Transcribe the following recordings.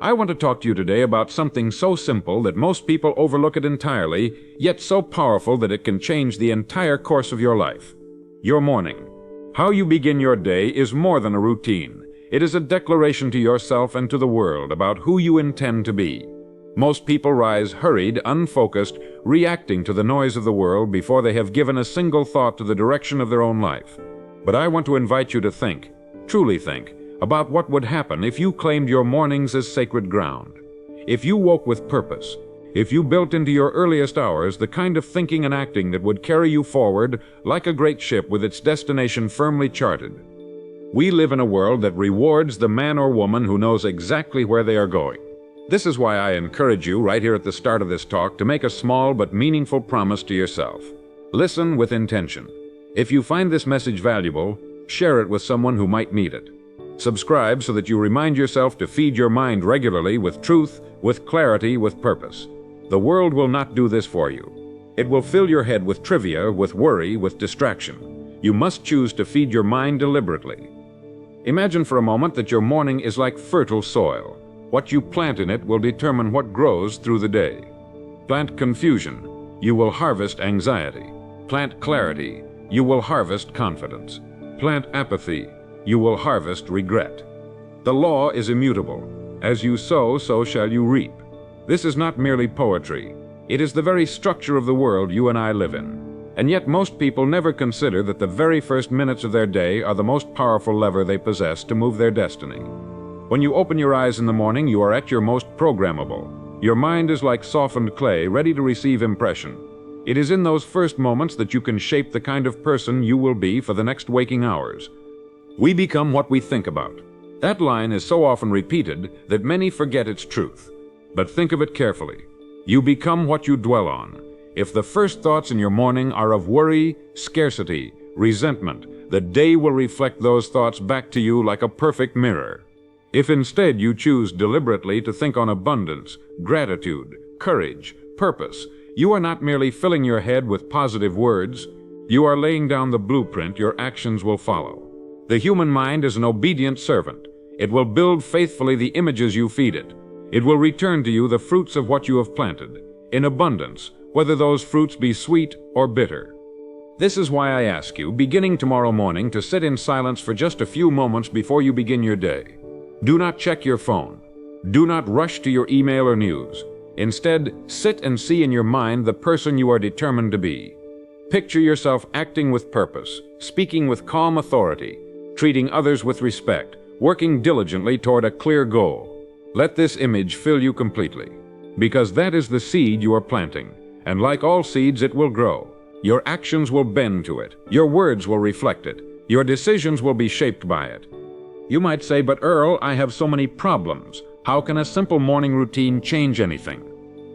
I want to talk to you today about something so simple that most people overlook it entirely, yet so powerful that it can change the entire course of your life. Your morning. How you begin your day is more than a routine. It is a declaration to yourself and to the world about who you intend to be. Most people rise hurried, unfocused, reacting to the noise of the world before they have given a single thought to the direction of their own life. But I want to invite you to think, truly think, about what would happen if you claimed your mornings as sacred ground. If you woke with purpose, if you built into your earliest hours the kind of thinking and acting that would carry you forward like a great ship with its destination firmly charted. We live in a world that rewards the man or woman who knows exactly where they are going. This is why I encourage you right here at the start of this talk to make a small but meaningful promise to yourself. Listen with intention. If you find this message valuable, share it with someone who might need it. Subscribe so that you remind yourself to feed your mind regularly with truth, with clarity, with purpose. The world will not do this for you. It will fill your head with trivia, with worry, with distraction. You must choose to feed your mind deliberately. Imagine for a moment that your morning is like fertile soil. What you plant in it will determine what grows through the day. Plant confusion, you will harvest anxiety. Plant clarity, you will harvest confidence. Plant apathy, you will harvest regret. The law is immutable. As you sow, so shall you reap. This is not merely poetry. It is the very structure of the world you and I live in. And yet most people never consider that the very first minutes of their day are the most powerful lever they possess to move their destiny. When you open your eyes in the morning, you are at your most programmable. Your mind is like softened clay, ready to receive impression. It is in those first moments that you can shape the kind of person you will be for the next waking hours. We become what we think about. That line is so often repeated that many forget its truth. But think of it carefully. You become what you dwell on. If the first thoughts in your morning are of worry, scarcity, resentment, the day will reflect those thoughts back to you like a perfect mirror. If instead you choose deliberately to think on abundance, gratitude, courage, purpose, you are not merely filling your head with positive words, you are laying down the blueprint your actions will follow. The human mind is an obedient servant. It will build faithfully the images you feed it. It will return to you the fruits of what you have planted, in abundance, whether those fruits be sweet or bitter. This is why I ask you, beginning tomorrow morning, to sit in silence for just a few moments before you begin your day. Do not check your phone. Do not rush to your email or news. Instead, sit and see in your mind the person you are determined to be. Picture yourself acting with purpose, speaking with calm authority, treating others with respect, working diligently toward a clear goal. Let this image fill you completely, because that is the seed you are planting, and like all seeds it will grow. Your actions will bend to it, your words will reflect it, your decisions will be shaped by it. You might say, but Earl, I have so many problems. How can a simple morning routine change anything?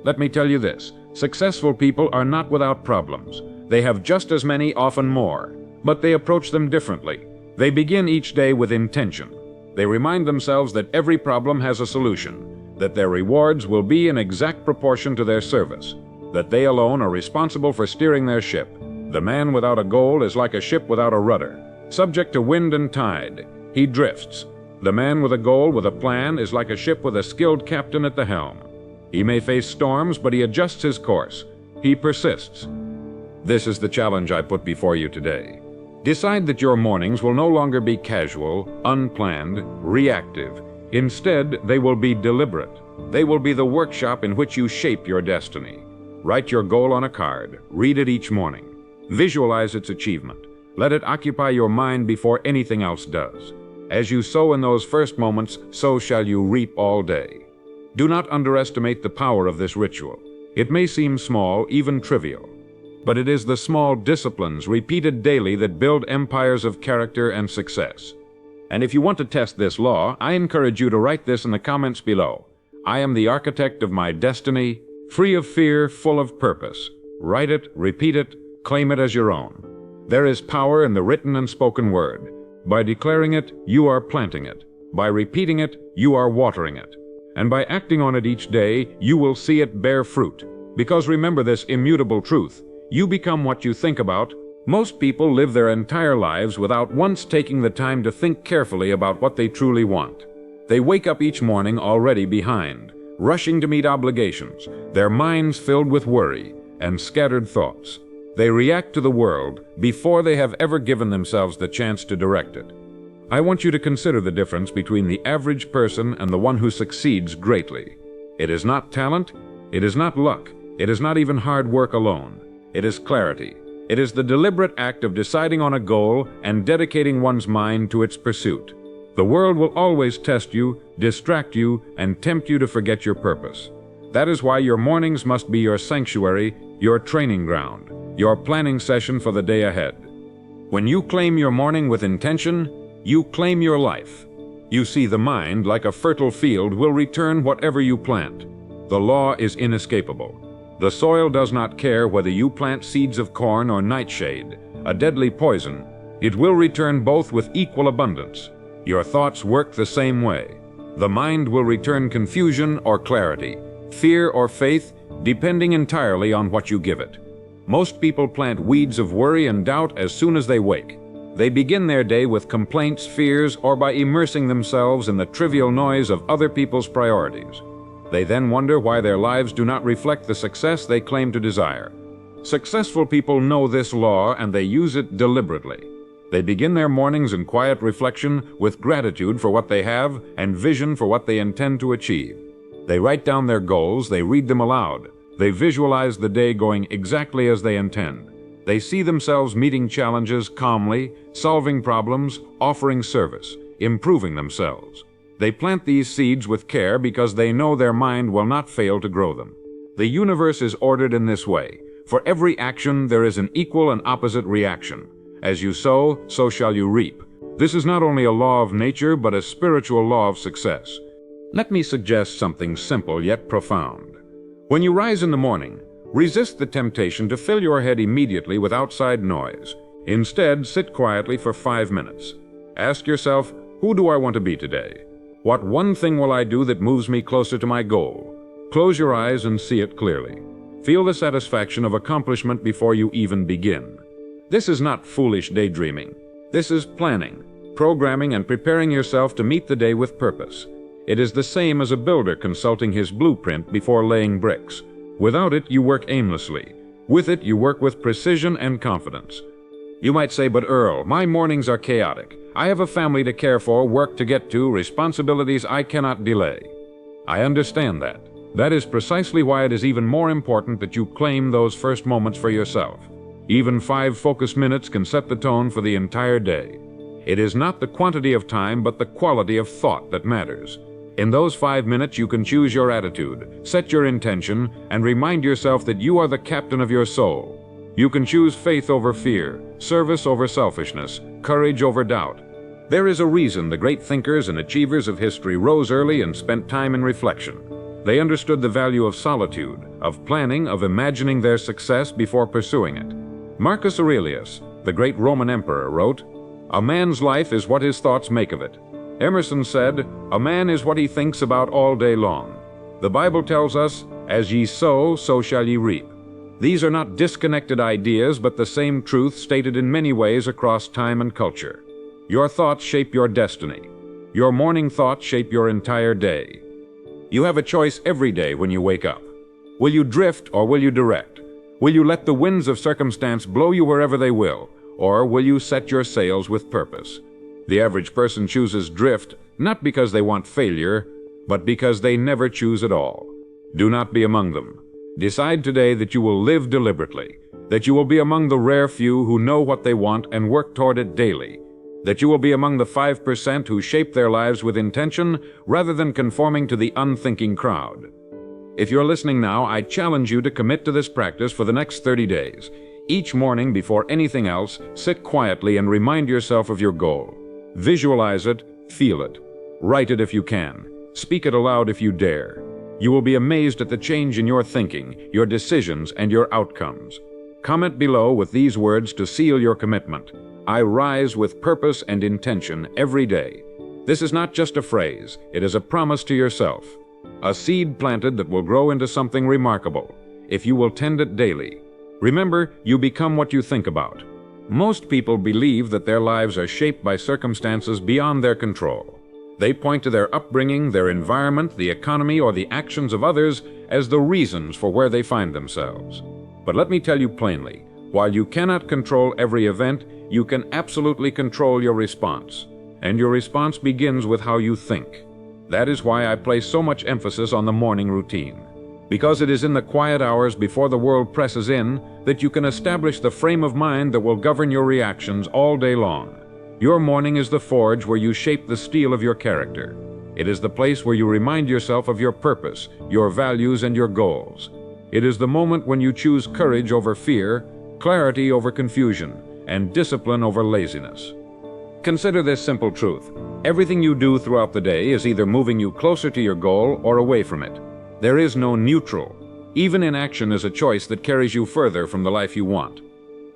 Let me tell you this, successful people are not without problems. They have just as many, often more, but they approach them differently. They begin each day with intention. They remind themselves that every problem has a solution, that their rewards will be in exact proportion to their service, that they alone are responsible for steering their ship. The man without a goal is like a ship without a rudder, subject to wind and tide. He drifts. The man with a goal, with a plan, is like a ship with a skilled captain at the helm. He may face storms, but he adjusts his course. He persists. This is the challenge I put before you today. Decide that your mornings will no longer be casual, unplanned, reactive. Instead, they will be deliberate. They will be the workshop in which you shape your destiny. Write your goal on a card. Read it each morning. Visualize its achievement. Let it occupy your mind before anything else does. As you sow in those first moments, so shall you reap all day. Do not underestimate the power of this ritual. It may seem small, even trivial, but it is the small disciplines repeated daily that build empires of character and success. And if you want to test this law, I encourage you to write this in the comments below. I am the architect of my destiny, free of fear, full of purpose. Write it, repeat it, claim it as your own. There is power in the written and spoken word. By declaring it, you are planting it. By repeating it, you are watering it. And by acting on it each day, you will see it bear fruit. Because remember this immutable truth, you become what you think about. Most people live their entire lives without once taking the time to think carefully about what they truly want. They wake up each morning already behind, rushing to meet obligations, their minds filled with worry and scattered thoughts. They react to the world before they have ever given themselves the chance to direct it. I want you to consider the difference between the average person and the one who succeeds greatly. It is not talent, it is not luck, it is not even hard work alone. It is clarity. It is the deliberate act of deciding on a goal and dedicating one's mind to its pursuit. The world will always test you, distract you, and tempt you to forget your purpose. That is why your mornings must be your sanctuary, your training ground, your planning session for the day ahead. When you claim your morning with intention, you claim your life. You see, the mind, like a fertile field, will return whatever you plant. The law is inescapable. The soil does not care whether you plant seeds of corn or nightshade, a deadly poison. It will return both with equal abundance. Your thoughts work the same way. The mind will return confusion or clarity, fear or faith, depending entirely on what you give it. Most people plant weeds of worry and doubt as soon as they wake. They begin their day with complaints, fears, or by immersing themselves in the trivial noise of other people's priorities. They then wonder why their lives do not reflect the success they claim to desire. Successful people know this law and they use it deliberately. They begin their mornings in quiet reflection with gratitude for what they have and vision for what they intend to achieve. They write down their goals, they read them aloud. They visualize the day going exactly as they intend. They see themselves meeting challenges calmly, solving problems, offering service, improving themselves. They plant these seeds with care because they know their mind will not fail to grow them. The universe is ordered in this way. For every action, there is an equal and opposite reaction. As you sow, so shall you reap. This is not only a law of nature, but a spiritual law of success. Let me suggest something simple yet profound. When you rise in the morning, resist the temptation to fill your head immediately with outside noise. Instead, sit quietly for 5 minutes. Ask yourself, who do I want to be today? What one thing will I do that moves me closer to my goal? Close your eyes and see it clearly. Feel the satisfaction of accomplishment before you even begin. This is not foolish daydreaming. This is planning, programming, and preparing yourself to meet the day with purpose. It is the same as a builder consulting his blueprint before laying bricks. Without it, you work aimlessly. With it, you work with precision and confidence. You might say, but Earl, my mornings are chaotic. I have a family to care for, work to get to, responsibilities I cannot delay. I understand that. That is precisely why it is even more important that you claim those first moments for yourself. Even 5 focused minutes can set the tone for the entire day. It is not the quantity of time, but the quality of thought that matters. In those 5 minutes, you can choose your attitude, set your intention, and remind yourself that you are the captain of your soul. You can choose faith over fear, service over selfishness, courage over doubt. There is a reason the great thinkers and achievers of history rose early and spent time in reflection. They understood the value of solitude, of planning, of imagining their success before pursuing it. Marcus Aurelius, the great Roman emperor, wrote, "A man's life is what his thoughts make of it." Emerson said, "A man is what he thinks about all day long." The Bible tells us, "As ye sow, so shall ye reap." These are not disconnected ideas, but the same truth stated in many ways across time and culture. Your thoughts shape your destiny. Your morning thoughts shape your entire day. You have a choice every day when you wake up. Will you drift or will you direct? Will you let the winds of circumstance blow you wherever they will, or will you set your sails with purpose? The average person chooses drift, not because they want failure, but because they never choose at all. Do not be among them. Decide today that you will live deliberately, that you will be among the rare few who know what they want and work toward it daily, that you will be among the 5% who shape their lives with intention rather than conforming to the unthinking crowd. If you're listening now, I challenge you to commit to this practice for the next 30 days. Each morning, before anything else, sit quietly and remind yourself of your goal. Visualize it, feel it. Write it if you can. Speak it aloud if you dare. You will be amazed at the change in your thinking, your decisions, and your outcomes. Comment below with these words to seal your commitment. I rise with purpose and intention every day. This is not just a phrase, it is a promise to yourself. A seed planted that will grow into something remarkable, if you will tend it daily. Remember, you become what you think about. Most people believe that their lives are shaped by circumstances beyond their control. They point to their upbringing, their environment, the economy, or the actions of others as the reasons for where they find themselves. But let me tell you plainly, while you cannot control every event, you can absolutely control your response. And your response begins with how you think. That is why I place so much emphasis on the morning routine. Because it is in the quiet hours before the world presses in that you can establish the frame of mind that will govern your reactions all day long. Your morning is the forge where you shape the steel of your character. It is the place where you remind yourself of your purpose, your values, and your goals. It is the moment when you choose courage over fear, clarity over confusion, and discipline over laziness. Consider this simple truth. Everything you do throughout the day is either moving you closer to your goal or away from it. There is no neutral. Even inaction is a choice that carries you further from the life you want.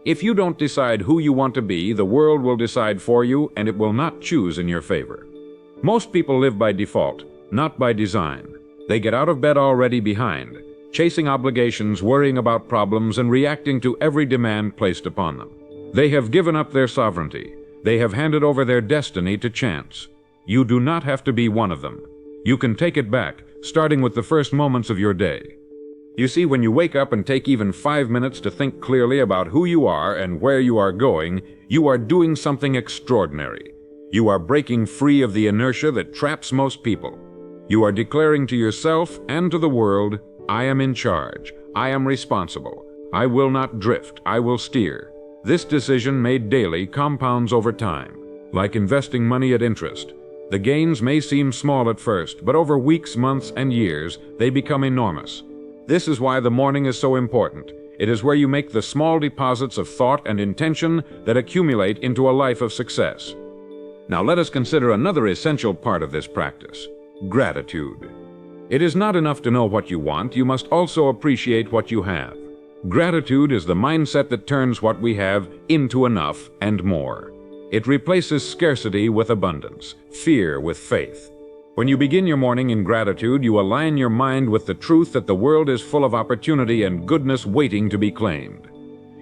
If you don't decide who you want to be, the world will decide for you, and it will not choose in your favor. Most people live by default, not by design. They get out of bed already behind, chasing obligations, worrying about problems, and reacting to every demand placed upon them. They have given up their sovereignty. They have handed over their destiny to chance. You do not have to be one of them. You can take it back, starting with the first moments of your day. You see, when you wake up and take even 5 minutes to think clearly about who you are and where you are going, you are doing something extraordinary. You are breaking free of the inertia that traps most people. You are declaring to yourself and to the world, I am in charge. I am responsible. I will not drift. I will steer. This decision made daily compounds over time, like investing money at interest. The gains may seem small at first, but over weeks, months, and years, they become enormous. This is why the morning is so important. It is where you make the small deposits of thought and intention that accumulate into a life of success. Now let us consider another essential part of this practice: gratitude. It is not enough to know what you want, you must also appreciate what you have. Gratitude is the mindset that turns what we have into enough and more. It replaces scarcity with abundance, fear with faith. When you begin your morning in gratitude, you align your mind with the truth that the world is full of opportunity and goodness waiting to be claimed.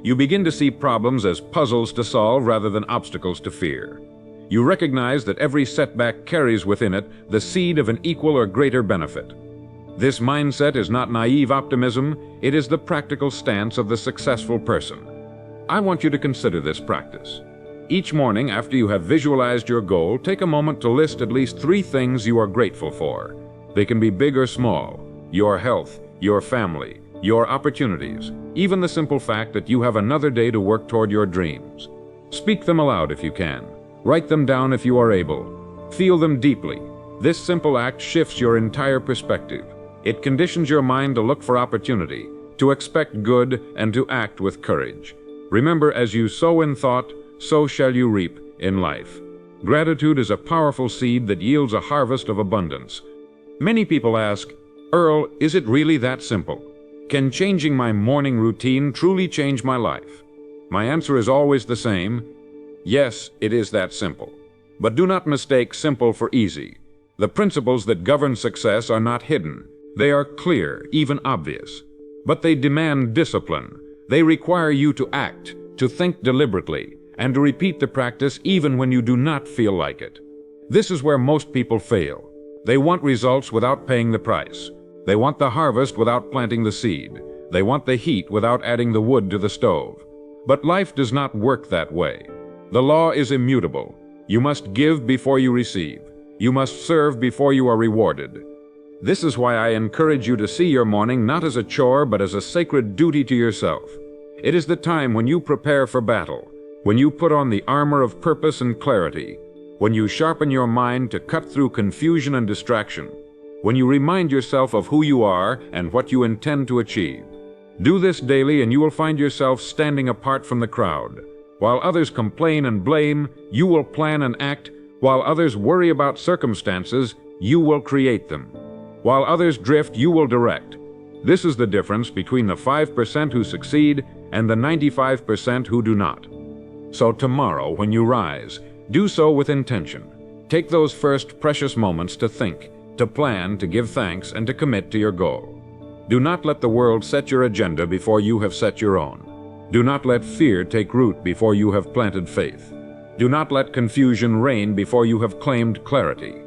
You begin to see problems as puzzles to solve rather than obstacles to fear. You recognize that every setback carries within it the seed of an equal or greater benefit. This mindset is not naive optimism, it is the practical stance of the successful person. I want you to consider this practice. Each morning, after you have visualized your goal, take a moment to list at least 3 things you are grateful for. They can be big or small: your health, your family, your opportunities, even the simple fact that you have another day to work toward your dreams. Speak them aloud if you can. Write them down if you are able. Feel them deeply. This simple act shifts your entire perspective. It conditions your mind to look for opportunity, to expect good, and to act with courage. Remember, as you sow in thought, so shall you reap in life. Gratitude is a powerful seed that yields a harvest of abundance. Many people ask, Earl, is it really that simple? Can changing my morning routine truly change my life? My answer is always the same. Yes, it is that simple. But do not mistake simple for easy. The principles that govern success are not hidden. They are clear, even obvious. But they demand discipline. They require you to act, to think deliberately, and to repeat the practice even when you do not feel like it. This is where most people fail. They want results without paying the price. They want the harvest without planting the seed. They want the heat without adding the wood to the stove. But life does not work that way. The law is immutable. You must give before you receive. You must serve before you are rewarded. This is why I encourage you to see your morning not as a chore but as a sacred duty to yourself. It is the time when you prepare for battle, when you put on the armor of purpose and clarity, when you sharpen your mind to cut through confusion and distraction, when you remind yourself of who you are and what you intend to achieve. Do this daily and you will find yourself standing apart from the crowd. While others complain and blame, you will plan and act. While others worry about circumstances, you will create them. While others drift, you will direct. This is the difference between the 5% who succeed and the 95% who do not. So tomorrow, when you rise, do so with intention. Take those first precious moments to think, to plan, to give thanks, and to commit to your goal. Do not let the world set your agenda before you have set your own. Do not let fear take root before you have planted faith. Do not let confusion reign before you have claimed clarity.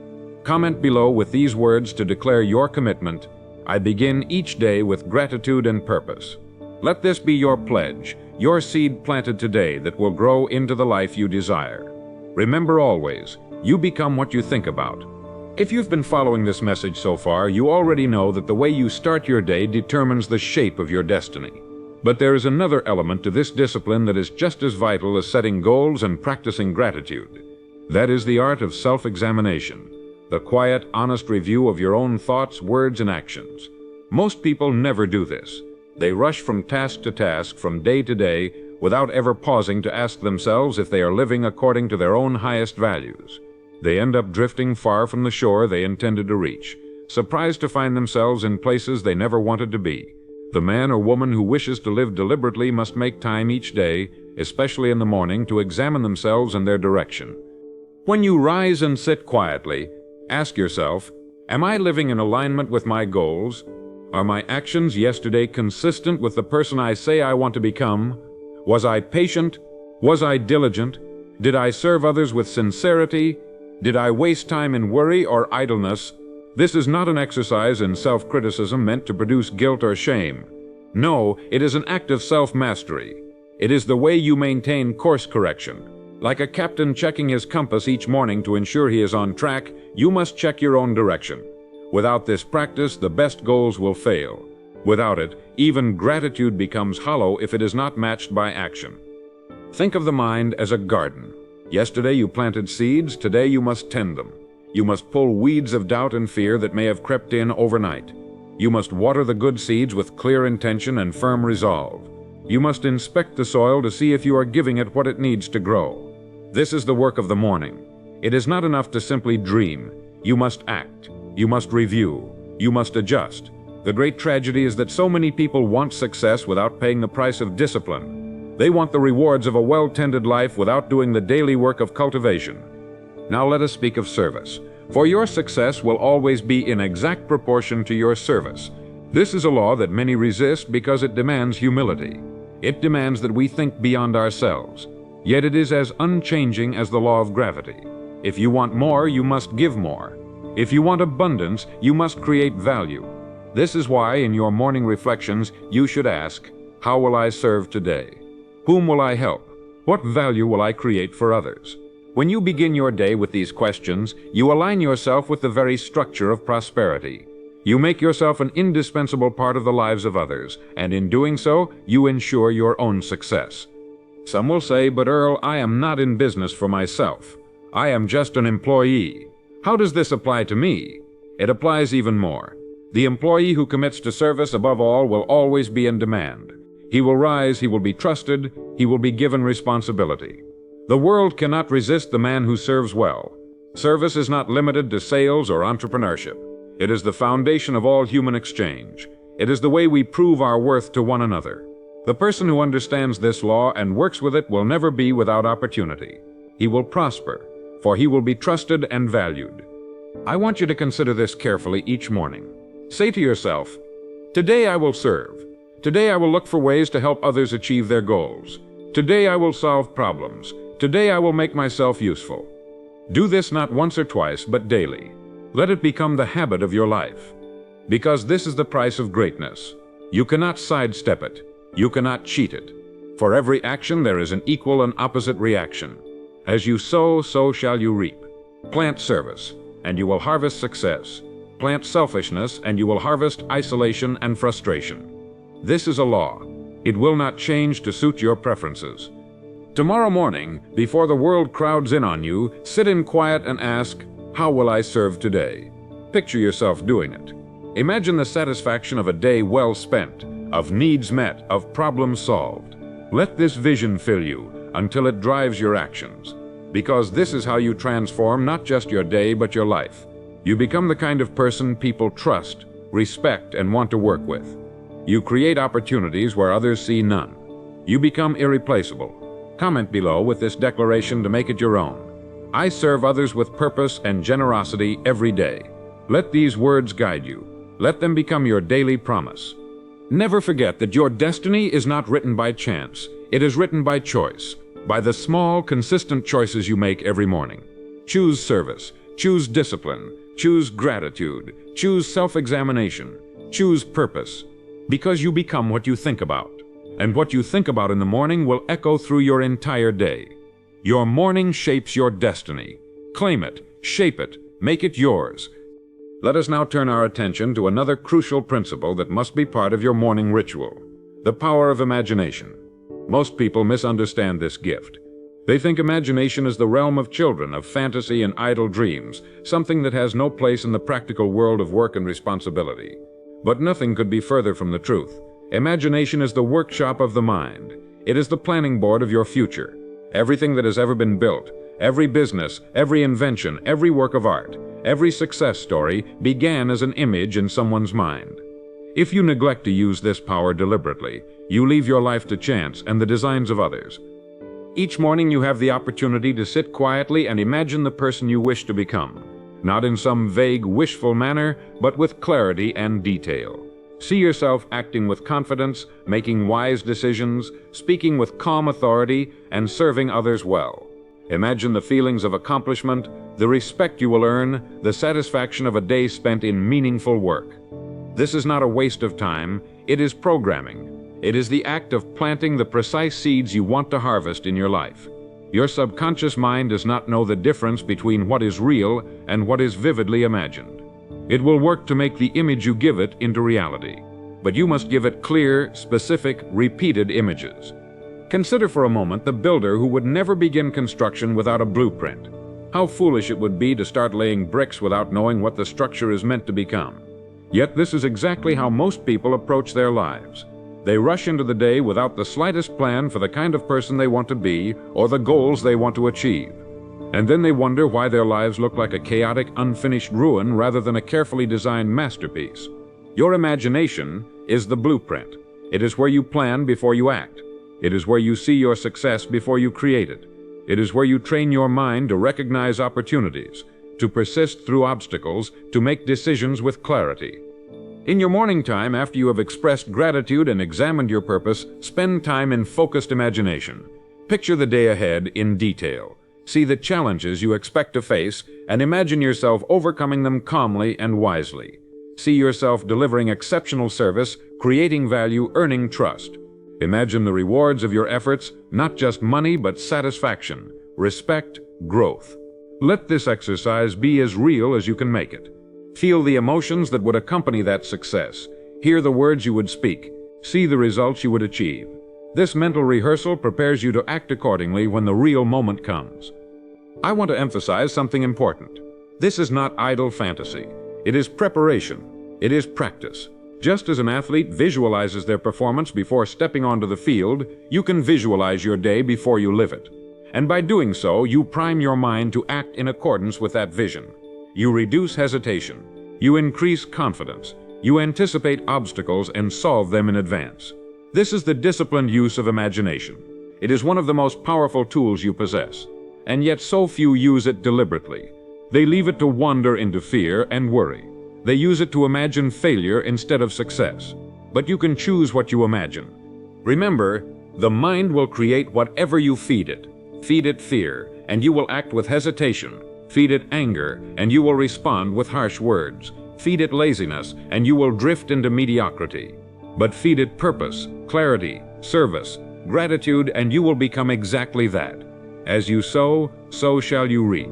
Comment below with these words to declare your commitment. I begin each day with gratitude and purpose. Let this be your pledge, your seed planted today that will grow into the life you desire. Remember always, you become what you think about. If you've been following this message so far, you already know that the way you start your day determines the shape of your destiny. But there is another element to this discipline that is just as vital as setting goals and practicing gratitude. That is the art of self-examination, the quiet, honest review of your own thoughts, words, and actions. Most people never do this. They rush from task to task, from day to day, without ever pausing to ask themselves if they are living according to their own highest values. They end up drifting far from the shore they intended to reach, surprised to find themselves in places they never wanted to be. The man or woman who wishes to live deliberately must make time each day, especially in the morning, to examine themselves and their direction. When you rise and sit quietly, ask yourself, am I living in alignment with my goals? Are my actions yesterday consistent with the person I say I want to become? Was I patient? Was I diligent? Did I serve others with sincerity? Did I waste time in worry or idleness? This is not an exercise in self-criticism meant to produce guilt or shame. No, it is an act of self-mastery. It is the way you maintain course correction. Like a captain checking his compass each morning to ensure he is on track, you must check your own direction. Without this practice, the best goals will fail. Without it, even gratitude becomes hollow if it is not matched by action. Think of the mind as a garden. Yesterday you planted seeds, today you must tend them. You must pull weeds of doubt and fear that may have crept in overnight. You must water the good seeds with clear intention and firm resolve. You must inspect the soil to see if you are giving it what it needs to grow. This is the work of the morning. It is not enough to simply dream. You must act. You must review. You must adjust. The great tragedy is that so many people want success without paying the price of discipline. They want the rewards of a well-tended life without doing the daily work of cultivation. Now let us speak of service. For your success will always be in exact proportion to your service. This is a law that many resist because it demands humility. It demands that we think beyond ourselves. Yet it is as unchanging as the law of gravity. If you want more, you must give more. If you want abundance, you must create value. This is why in your morning reflections you should ask, how will I serve today? Whom will I help? What value will I create for others? When you begin your day with these questions, you align yourself with the very structure of prosperity. You make yourself an indispensable part of the lives of others, and in doing so, you ensure your own success. Some will say, but Earl, I am not in business for myself. I am just an employee. How does this apply to me? It applies even more. The employee who commits to service above all will always be in demand. He will rise, he will be trusted, he will be given responsibility. The world cannot resist the man who serves well. Service is not limited to sales or entrepreneurship. It is the foundation of all human exchange. It is the way we prove our worth to one another. The person who understands this law and works with it will never be without opportunity. He will prosper, for he will be trusted and valued. I want you to consider this carefully each morning. Say to yourself, today I will serve. Today I will look for ways to help others achieve their goals. Today I will solve problems. Today I will make myself useful. Do this not once or twice, but daily. Let it become the habit of your life. Because this is the price of greatness. You cannot sidestep it. You cannot cheat it. For every action there is an equal and opposite reaction. As you sow, so shall you reap. Plant service, and you will harvest success. Plant selfishness, and you will harvest isolation and frustration. This is a law. It will not change to suit your preferences. Tomorrow morning, before the world crowds in on you, sit in quiet and ask, how will I serve today? Picture yourself doing it. Imagine the satisfaction of a day well spent, of needs met, of problems solved. Let this vision fill you until it drives your actions. Because this is how you transform not just your day, but your life. You become the kind of person people trust, respect, and want to work with. You create opportunities where others see none. You become irreplaceable. Comment below with this declaration to make it your own. I serve others with purpose and generosity every day. Let these words guide you. Let them become your daily promise. Never forget that your destiny is not written by chance. It is written by choice, by the small, consistent choices you make every morning. Choose service. Choose discipline. Choose gratitude. Choose self-examination. Choose purpose. Because you become what you think about. And what you think about in the morning will echo through your entire day. Your morning shapes your destiny. Claim it, shape it, make it yours. Let us now turn our attention to another crucial principle that must be part of your morning ritual: the power of imagination. Most people misunderstand this gift. They think imagination is the realm of children, of fantasy and idle dreams, something that has no place in the practical world of work and responsibility. But nothing could be further from the truth. Imagination is the workshop of the mind. It is the planning board of your future. Everything that has ever been built, every business, every invention, every work of art, every success story began as an image in someone's mind. If you neglect to use this power deliberately, you leave your life to chance and the designs of others. Each morning you have the opportunity to sit quietly and imagine the person you wish to become, not in some vague, wishful manner, but with clarity and detail. See yourself acting with confidence, making wise decisions, speaking with calm authority, and serving others well. Imagine the feelings of accomplishment, the respect you will earn, the satisfaction of a day spent in meaningful work. This is not a waste of time, it is programming. It is the act of planting the precise seeds you want to harvest in your life. Your subconscious mind does not know the difference between what is real and what is vividly imagined. It will work to make the image you give it into reality, but you must give it clear, specific, repeated images. Consider for a moment the builder who would never begin construction without a blueprint. How foolish it would be to start laying bricks without knowing what the structure is meant to become. Yet this is exactly how most people approach their lives. They rush into the day without the slightest plan for the kind of person they want to be or the goals they want to achieve. And then they wonder why their lives look like a chaotic, unfinished ruin rather than a carefully designed masterpiece. Your imagination is the blueprint. It is where you plan before you act. It is where you see your success before you create it. It is where you train your mind to recognize opportunities, to persist through obstacles, to make decisions with clarity. In your morning time, after you have expressed gratitude and examined your purpose, spend time in focused imagination. Picture the day ahead in detail. See the challenges you expect to face and imagine yourself overcoming them calmly and wisely. See yourself delivering exceptional service, creating value, earning trust. Imagine the rewards of your efforts, not just money but satisfaction, respect, growth. Let this exercise be as real as you can make it. Feel the emotions that would accompany that success. Hear the words you would speak. See the results you would achieve. This mental rehearsal prepares you to act accordingly when the real moment comes. I want to emphasize something important. This is not idle fantasy. It is preparation. It is practice. Just as an athlete visualizes their performance before stepping onto the field, you can visualize your day before you live it. And by doing so, you prime your mind to act in accordance with that vision. You reduce hesitation. You increase confidence. You anticipate obstacles and solve them in advance. This is the disciplined use of imagination. It is one of the most powerful tools you possess, and yet so few use it deliberately. They leave it to wander into fear and worry. They use it to imagine failure instead of success. But you can choose what you imagine. Remember, the mind will create whatever you feed it. Feed it fear, and you will act with hesitation. Feed it anger, and you will respond with harsh words. Feed it laziness, and you will drift into mediocrity. But feed it purpose, clarity, service, gratitude, and you will become exactly that. As you sow, so shall you reap.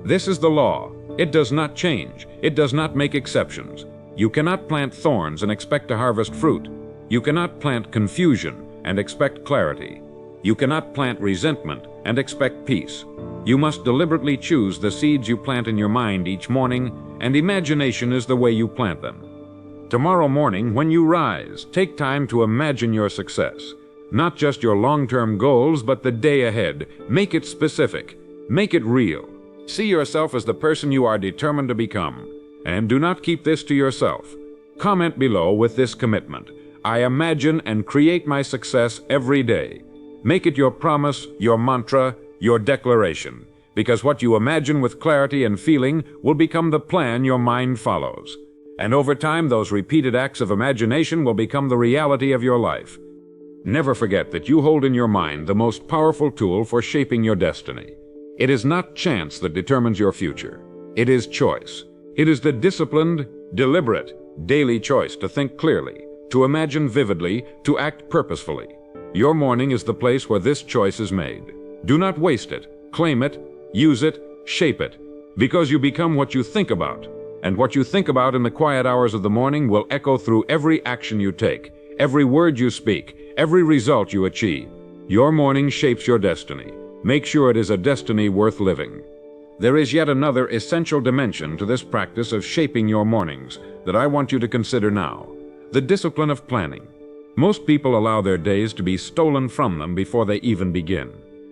This is the law. It does not change. It does not make exceptions. You cannot plant thorns and expect to harvest fruit. You cannot plant confusion and expect clarity. You cannot plant resentment and expect peace. You must deliberately choose the seeds you plant in your mind each morning, and imagination is the way you plant them. Tomorrow morning, when you rise, take time to imagine your success. Not just your long-term goals, but the day ahead. Make it specific. Make it real. See yourself as the person you are determined to become. And do not keep this to yourself. Comment below with this commitment. I imagine and create my success every day. Make it your promise, your mantra, your declaration, because what you imagine with clarity and feeling will become the plan your mind follows. And over time, those repeated acts of imagination will become the reality of your life. Never forget that you hold in your mind the most powerful tool for shaping your destiny. It is not chance that determines your future. It is choice. It is the disciplined, deliberate, daily choice to think clearly, to imagine vividly, to act purposefully. Your morning is the place where this choice is made. Do not waste it. Claim it, use it, shape it, because you become what you think about. And what you think about in the quiet hours of the morning will echo through every action you take, every word you speak, every result you achieve. Your morning shapes your destiny. Make sure it is a destiny worth living. There is yet another essential dimension to this practice of shaping your mornings that I want you to consider now: the discipline of planning. Most people allow their days to be stolen from them before they even begin.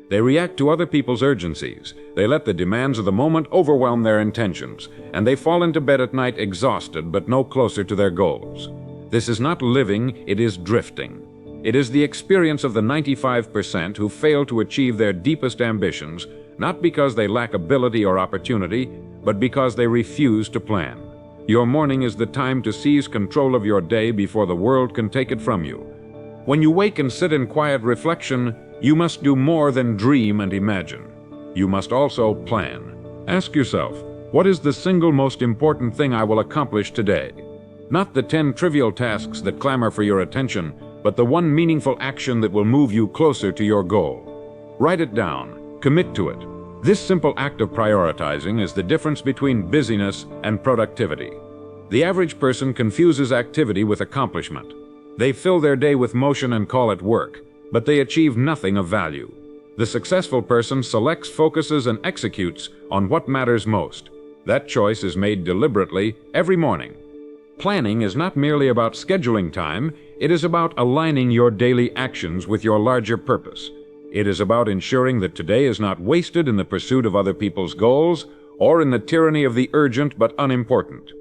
They react to other people's urgencies. They let the demands of the moment overwhelm their intentions, and they fall into bed at night exhausted but no closer to their goals. This is not living, it is drifting. It is the experience of the 95% who fail to achieve their deepest ambitions, not because they lack ability or opportunity, but because they refuse to plan. Your morning is the time to seize control of your day before the world can take it from you. When you wake and sit in quiet reflection, you must do more than dream and imagine. You must also plan. Ask yourself, what is the single most important thing I will accomplish today? Not the 10 trivial tasks that clamor for your attention, but the one meaningful action that will move you closer to your goal. Write it down. Commit to it. This simple act of prioritizing is the difference between busyness and productivity. The average person confuses activity with accomplishment. They fill their day with motion and call it work, but they achieve nothing of value. The successful person selects, focuses, and executes on what matters most. That choice is made deliberately every morning. Planning is not merely about scheduling time, it is about aligning your daily actions with your larger purpose. It is about ensuring that today is not wasted in the pursuit of other people's goals or in the tyranny of the urgent but unimportant.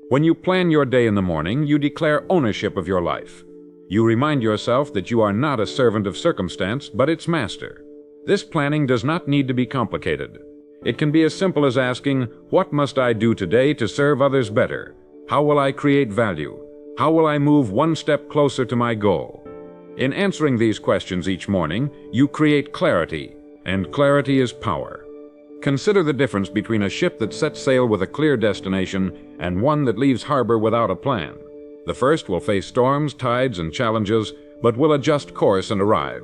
When you plan your day in the morning, you declare ownership of your life. You remind yourself that you are not a servant of circumstance, but its master. This planning does not need to be complicated. It can be as simple as asking, what must I do today to serve others better? How will I create value? How will I move one step closer to my goal? In answering these questions each morning, you create clarity, and clarity is power. Consider the difference between a ship that sets sail with a clear destination and one that leaves harbor without a plan. The first will face storms, tides, and challenges, but will adjust course and arrive.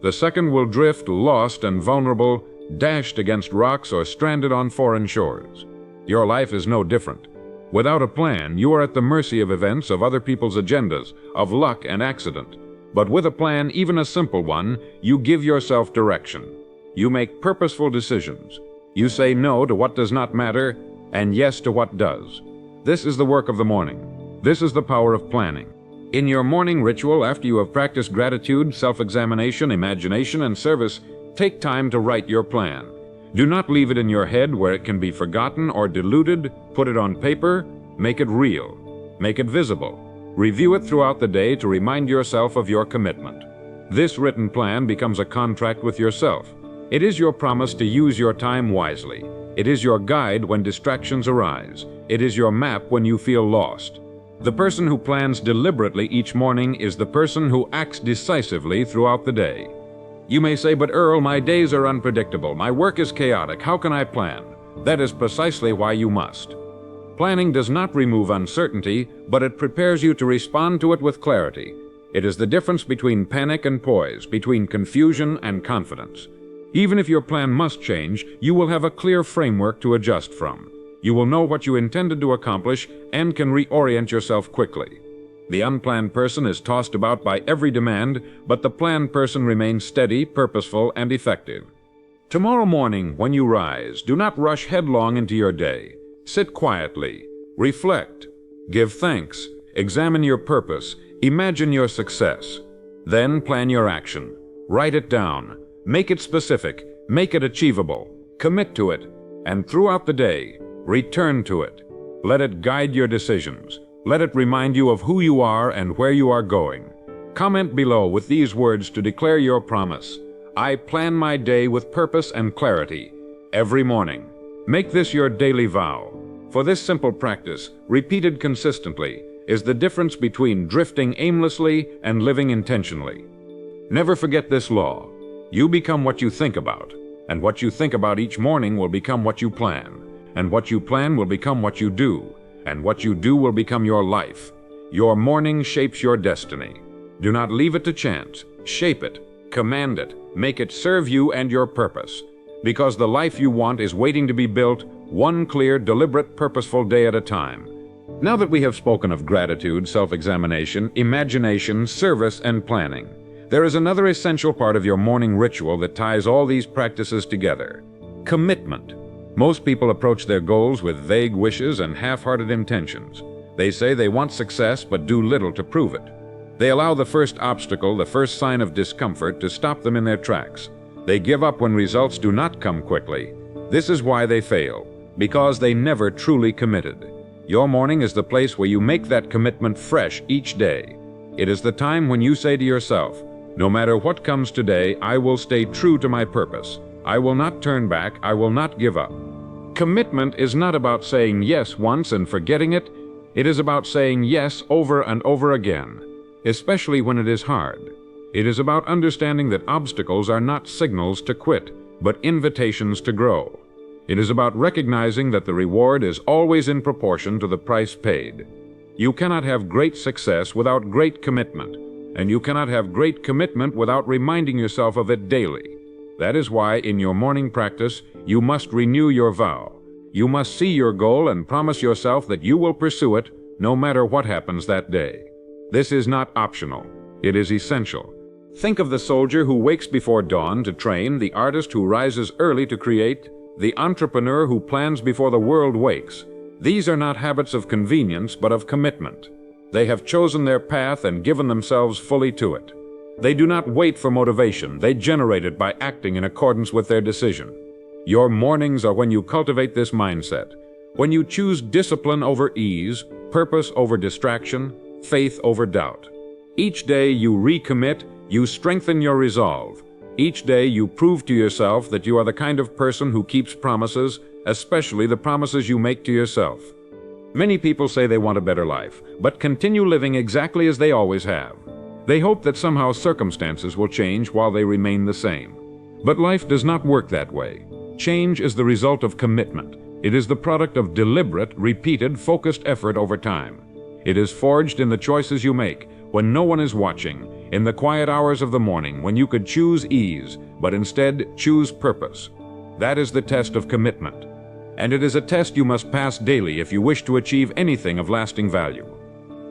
The second will drift, lost and vulnerable, dashed against rocks or stranded on foreign shores. Your life is no different. Without a plan, you are at the mercy of events, of other people's agendas, of luck and accident. But with a plan, even a simple one, you give yourself direction. You make purposeful decisions. You say no to what does not matter and yes to what does. This is the work of the morning. This is the power of planning. In your morning ritual, after you have practiced gratitude, self-examination, imagination, and service, take time to write your plan. Do not leave it in your head where it can be forgotten or diluted. Put it on paper. Make it real. Make it visible. Review it throughout the day to remind yourself of your commitment. This written plan becomes a contract with yourself. It is your promise to use your time wisely. It is your guide when distractions arise. It is your map when you feel lost. The person who plans deliberately each morning is the person who acts decisively throughout the day. You may say, but Earl, my days are unpredictable. My work is chaotic. How can I plan? That is precisely why you must. Planning does not remove uncertainty, but it prepares you to respond to it with clarity. It is the difference between panic and poise, between confusion and confidence. Even if your plan must change, you will have a clear framework to adjust from. You will know what you intended to accomplish and can reorient yourself quickly. The unplanned person is tossed about by every demand, but the planned person remains steady, purposeful, and effective. Tomorrow morning, when you rise, do not rush headlong into your day. Sit quietly, reflect, give thanks, examine your purpose, imagine your success. Then plan your action. Write it down. Make it specific. Make it achievable. Commit to it. And throughout the day, return to it. Let it guide your decisions. Let it remind you of who you are and where you are going. Comment below with these words to declare your promise. I plan my day with purpose and clarity every morning. Make this your daily vow. For this simple practice, repeated consistently, is the difference between drifting aimlessly and living intentionally. Never forget this law. You become what you think about, and what you think about each morning will become what you plan. and what you plan will become what you do, and what you do will become your life. Your morning shapes your destiny. Do not leave it to chance. Shape it, command it, make it serve you and your purpose, because the life you want is waiting to be built, one clear, deliberate, purposeful day at a time. Now that we have spoken of gratitude, self-examination, imagination, service, and planning, there is another essential part of your morning ritual that ties all these practices together: commitment. Most people approach their goals with vague wishes and half-hearted intentions. They say they want success but do little to prove it. They allow the first obstacle, the first sign of discomfort, to stop them in their tracks. They give up when results do not come quickly. This is why they fail, because they never truly committed. Your morning is the place where you make that commitment fresh each day. It is the time when you say to yourself, "No matter what comes today, I will stay true to my purpose. I will not turn back. I will not give up." Commitment is not about saying yes once and forgetting it. It is about saying yes over and over again, especially when it is hard. It is about understanding that obstacles are not signals to quit, but invitations to grow. It is about recognizing that the reward is always in proportion to the price paid. You cannot have great success without great commitment, and you cannot have great commitment without reminding yourself of it daily. That is why in your morning practice, you must renew your vow. You must see your goal and promise yourself that you will pursue it no matter what happens that day. This is not optional. It is essential. Think of the soldier who wakes before dawn to train, the artist who rises early to create, the entrepreneur who plans before the world wakes. These are not habits of convenience, but of commitment. They have chosen their path and given themselves fully to it. They do not wait for motivation. They generate it by acting in accordance with their decision. Your mornings are when you cultivate this mindset, when you choose discipline over ease, purpose over distraction, faith over doubt. Each day you recommit, you strengthen your resolve. Each day you prove to yourself that you are the kind of person who keeps promises, especially the promises you make to yourself. Many people say they want a better life, but continue living exactly as they always have. They hope that somehow circumstances will change while they remain the same. But life does not work that way. Change is the result of commitment. It is the product of deliberate, repeated, focused effort over time. It is forged in the choices you make, when no one is watching, in the quiet hours of the morning, when you could choose ease, but instead choose purpose. That is the test of commitment. And it is a test you must pass daily if you wish to achieve anything of lasting value.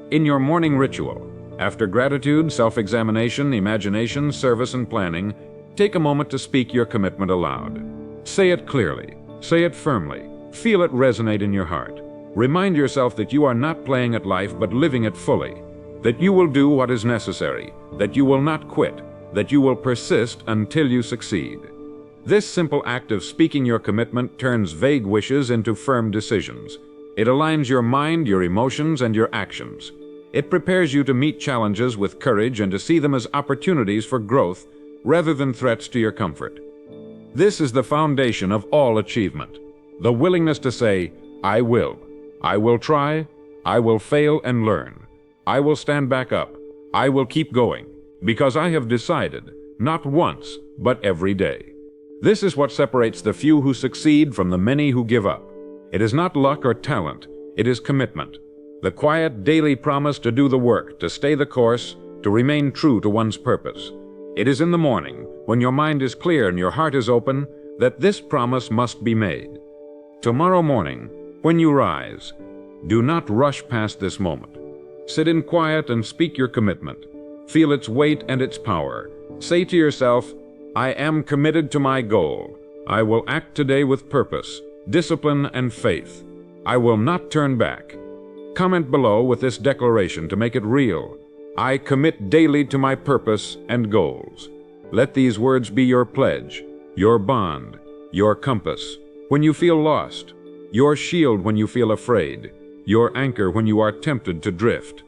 In your morning ritual, after gratitude, self-examination, imagination, service, and planning, take a moment to speak your commitment aloud. Say it clearly. Say it firmly. Feel it resonate in your heart. Remind yourself that you are not playing at life but living it fully, that you will do what is necessary, that you will not quit, that you will persist until you succeed. This simple act of speaking your commitment turns vague wishes into firm decisions. It aligns your mind, your emotions, and your actions. It prepares you to meet challenges with courage and to see them as opportunities for growth rather than threats to your comfort. This is the foundation of all achievement. The willingness to say, I will try, I will fail and learn. I will stand back up. I will keep going, because I have decided, not once, but every day. This is what separates the few who succeed from the many who give up. It is not luck or talent, it is commitment. The quiet, daily promise to do the work, to stay the course, to remain true to one's purpose. It is in the morning, when your mind is clear and your heart is open, that this promise must be made. Tomorrow morning, when you rise, do not rush past this moment. Sit in quiet and speak your commitment. Feel its weight and its power. Say to yourself, I am committed to my goal. I will act today with purpose, discipline, and faith. I will not turn back. Comment below with this declaration to make it real. I commit daily to my purpose and goals. Let these words be your pledge, your bond, your compass when you feel lost, your shield when you feel afraid, your anchor when you are tempted to drift.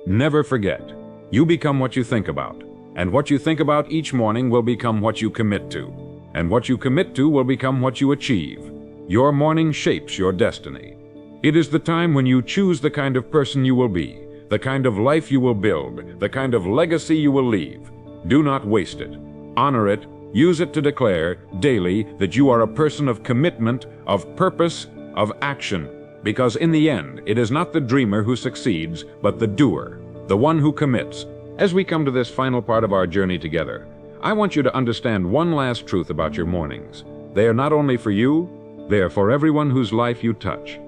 Never forget, you become what you think about, and what you think about each morning will become what you commit to, and what you commit to will become what you achieve. Your morning shapes your destiny. It is the time when you choose the kind of person you will be, the kind of life you will build, the kind of legacy you will leave. Do not waste it. Honor it. Use it to declare daily that you are a person of commitment, of purpose, of action, because in the end, it is not the dreamer who succeeds, but the doer, the one who commits. As we come to this final part of our journey together, I want you to understand one last truth about your mornings. They are not only for you, they are for everyone whose life you touch.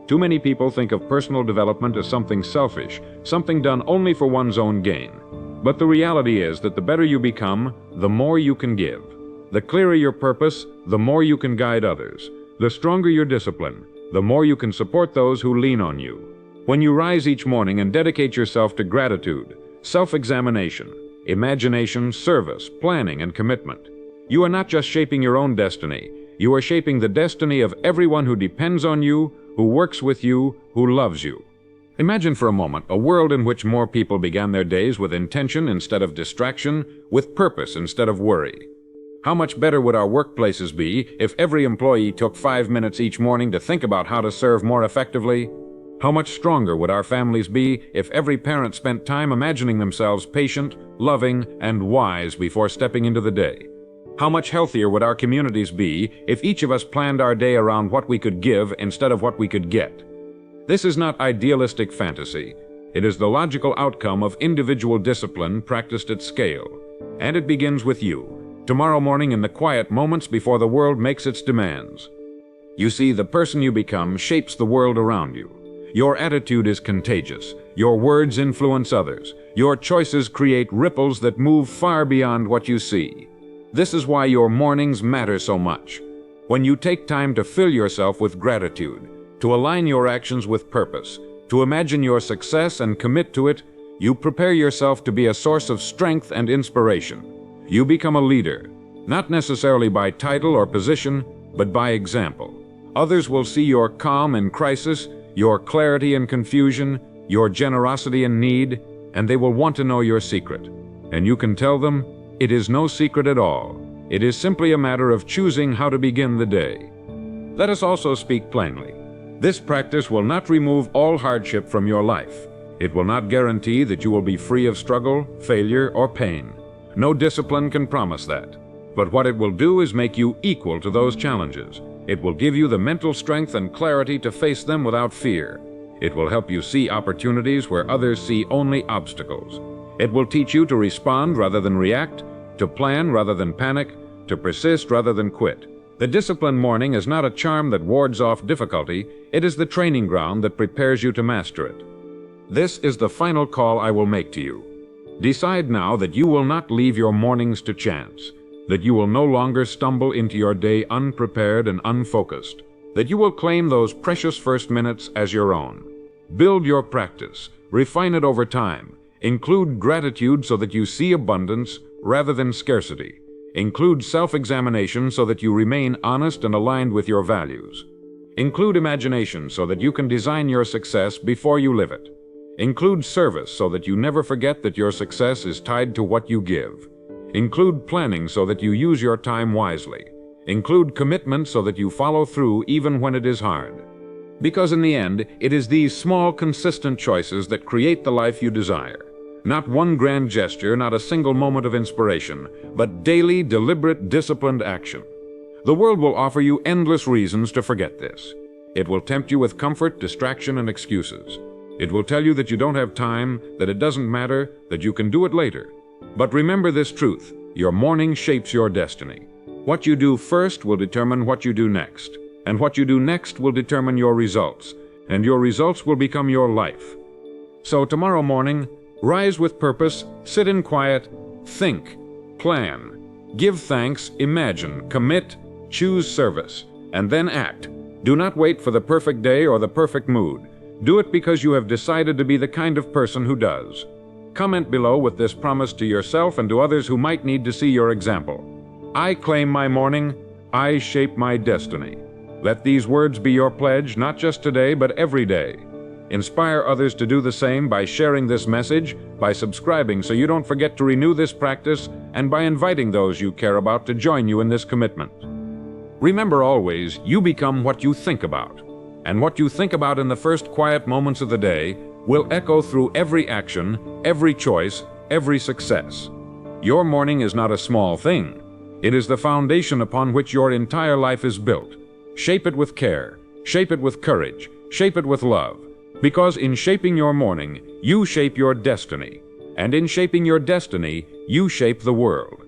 Too many people think of personal development as something selfish, something done only for one's own gain. But the reality is that the better you become, the more you can give. The clearer your purpose, the more you can guide others. The stronger your discipline, the more you can support those who lean on you. When you rise each morning and dedicate yourself to gratitude, self-examination, imagination, service, planning, and commitment, you are not just shaping your own destiny, you are shaping the destiny of everyone who depends on you, who works with you, who loves you. Imagine for a moment a world in which more people began their days with intention instead of distraction, with purpose instead of worry. How much better would our workplaces be if every employee took 5 minutes each morning to think about how to serve more effectively? How much stronger would our families be if every parent spent time imagining themselves patient, loving, and wise before stepping into the day? How much healthier would our communities be if each of us planned our day around what we could give instead of what we could get? This is not idealistic fantasy. It is the logical outcome of individual discipline practiced at scale. And it begins with you, tomorrow morning in the quiet moments before the world makes its demands. You see, the person you become shapes the world around you. Your attitude is contagious. Your words influence others. Your choices create ripples that move far beyond what you see. This is why your mornings matter so much. When you take time to fill yourself with gratitude, to align your actions with purpose, to imagine your success and commit to it, you prepare yourself to be a source of strength and inspiration. You become a leader, not necessarily by title or position, but by example. Others will see your calm in crisis, your clarity in confusion, your generosity in need, and they will want to know your secret. And you can tell them, it is no secret at all. It is simply a matter of choosing how to begin the day. Let us also speak plainly. This practice will not remove all hardship from your life. It will not guarantee that you will be free of struggle, failure, or pain. No discipline can promise that. But what it will do is make you equal to those challenges. It will give you the mental strength and clarity to face them without fear. It will help you see opportunities where others see only obstacles. It will teach you to respond rather than react, to plan rather than panic, to persist rather than quit. The disciplined morning is not a charm that wards off difficulty, it is the training ground that prepares you to master it. This is the final call I will make to you. Decide now that you will not leave your mornings to chance, that you will no longer stumble into your day unprepared and unfocused, that you will claim those precious first minutes as your own. Build your practice, refine it over time, include gratitude so that you see abundance rather than scarcity. Include self-examination so that you remain honest and aligned with your values. Include imagination so that you can design your success before you live it. Include service so that you never forget that your success is tied to what you give. Include planning so that you use your time wisely. Include commitment so that you follow through even when it is hard. Because in the end, it is these small, consistent choices that create the life you desire. Not one grand gesture, not a single moment of inspiration, but daily, deliberate, disciplined action. The world will offer you endless reasons to forget this. It will tempt you with comfort, distraction, and excuses. It will tell you that you don't have time, that it doesn't matter, that you can do it later. But remember this truth: your morning shapes your destiny. What you do first will determine what you do next, and what you do next will determine your results, and your results will become your life. So tomorrow morning, rise with purpose, sit in quiet, think, plan, give thanks, imagine, commit, choose service, and then act. Do not wait for the perfect day or the perfect mood. Do it because you have decided to be the kind of person who does. Comment below with this promise to yourself and to others who might need to see your example. I claim my morning. I shape my destiny. Let these words be your pledge, not just today, but every day. Inspire others to do the same by sharing this message, by subscribing so you don't forget to renew this practice, and by inviting those you care about to join you in this commitment. Remember always, you become what you think about. And what you think about in the first quiet moments of the day will echo through every action, every choice, every success. Your morning is not a small thing. It is the foundation upon which your entire life is built. Shape it with care. Shape it with courage. Shape it with love. Because in shaping your morning, you shape your destiny. And in shaping your destiny, you shape the world.